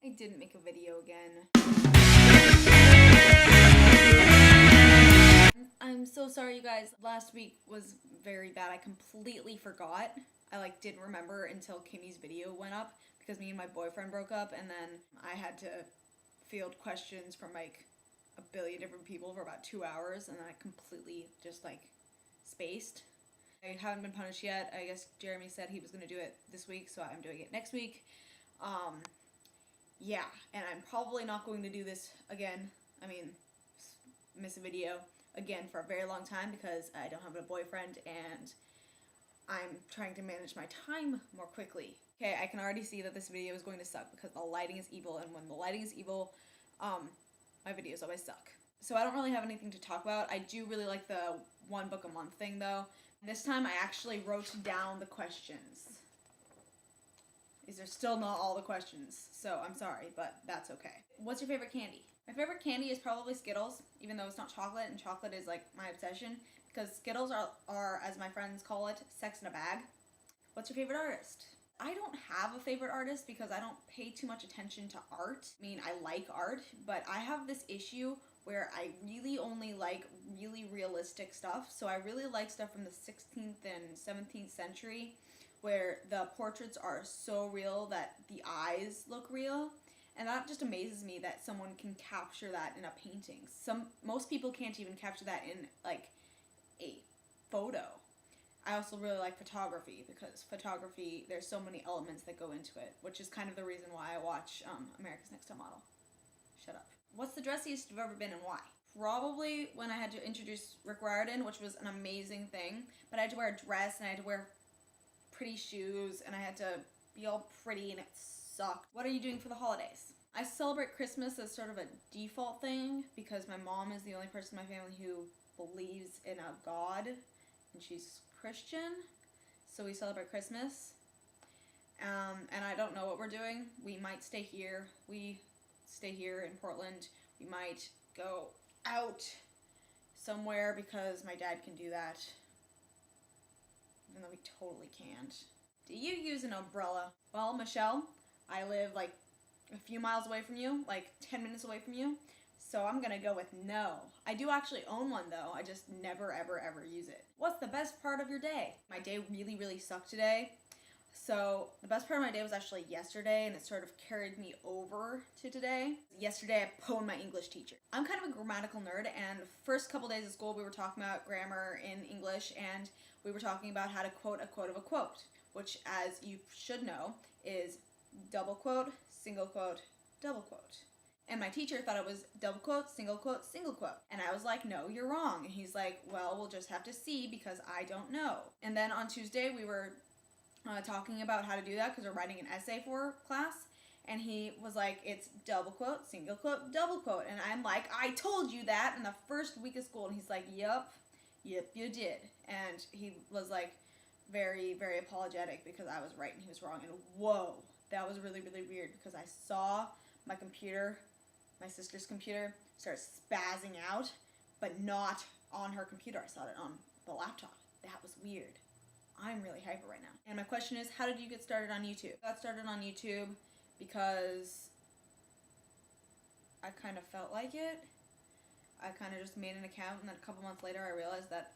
I didn't make a video again. I'm so sorry, you guys. Last week was very bad. I completely forgot. I didn't remember until Kimmy's video went up because me and my boyfriend broke up, and then I had to field questions from a billion different people for about 2 hours, and then I completely just spaced. I haven't been punished yet. I guess Jeremy said he was going to do it this week, so I'm doing it next week. Yeah, and I'm probably not going to do this again. I mean, miss a video again for a very long time because I don't have a boyfriend and I'm trying to manage my time more quickly. Okay, I can already see that this video is going to suck because the lighting is evil, and when the lighting is evil, my videos always suck. So I don't really have anything to talk about. I do really like the one book a month thing though. This time I actually wrote down the questions. These are still not all the questions, so I'm sorry, but that's okay. What's your favorite candy? My favorite candy is probably Skittles, even though it's not chocolate, and chocolate is my obsession, because Skittles are, as my friends call it, sex in a bag. What's your favorite artist? I don't have a favorite artist because I don't pay too much attention to art. I mean, I like art, but I have this issue where I really only like really realistic stuff. So I really like stuff from the 16th and 17th century where the portraits are so real that the eyes look real. And that just amazes me that someone can capture that in a painting. Most people can't even capture that in a photo. I also really like photography because photography, there's so many elements that go into it, which is kind of the reason why I watch America's Next Top Model. Shut up. What's the dressiest you've ever been and why? Probably when I had to introduce Rick Riordan, which was an amazing thing, but I had to wear a dress and I had to wear pretty shoes and I had to be all pretty and it sucked. What are you doing for the holidays? I celebrate Christmas as sort of a default thing because my mom is the only person in my family who believes in a God and she's Christian, so we celebrate Christmas. And I don't know what we're doing. We might stay here. We stay here in Portland. We might go out somewhere because my dad can do that, even though we totally can't. Do you use an umbrella? Well, Michelle, I live a few miles away from you, 10 minutes away from you, so I'm gonna go with no. I do actually own one though, I just never ever ever use it. What's the best part of your day? My day really, really sucked today. So the best part of my day was actually yesterday, and it sort of carried me over to today. Yesterday I pwned my English teacher. I'm kind of a grammatical nerd, and the first couple days of school we were talking about grammar in English, and we were talking about how to quote a quote of a quote, which, as you should know, is double quote, single quote, double quote. And my teacher thought it was double quote, single quote, single quote. And I was like, no, you're wrong. And he's like, well, we'll just have to see because I don't know. And then on Tuesday we were talking about how to do that because we're writing an essay for class. And he was like, it's double quote, single quote, double quote. And I'm like, I told you that in the first week of school. And he's like, yep, you did. And he was very, very apologetic because I was right and he was wrong. And whoa, that was really, really weird because I saw my computer, my sister's computer, start spazzing out, but not on her computer. I saw it on the laptop. That was weird. I'm really hyper right now. And my question is, how did you get started on YouTube? I got started on YouTube because I kind of felt like it. I kind of just made an account, and then a couple months later I realized that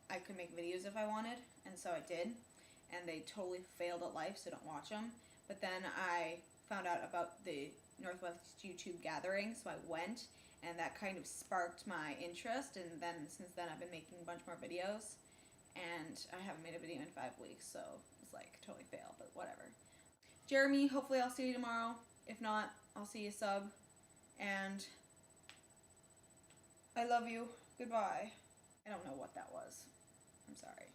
I could make videos if I wanted, and so I did. And they totally failed at life, so don't watch them. But then I found out about the Northwest YouTube gathering, so I went, and that kind of sparked my interest, and then since then I've been making a bunch more videos, and I haven't made a video in 5 weeks, so it's totally fail, but whatever. Jeremy, hopefully I'll see you tomorrow. If not, I'll see you sub, and I love you. Goodbye. I don't know what that was. I'm sorry.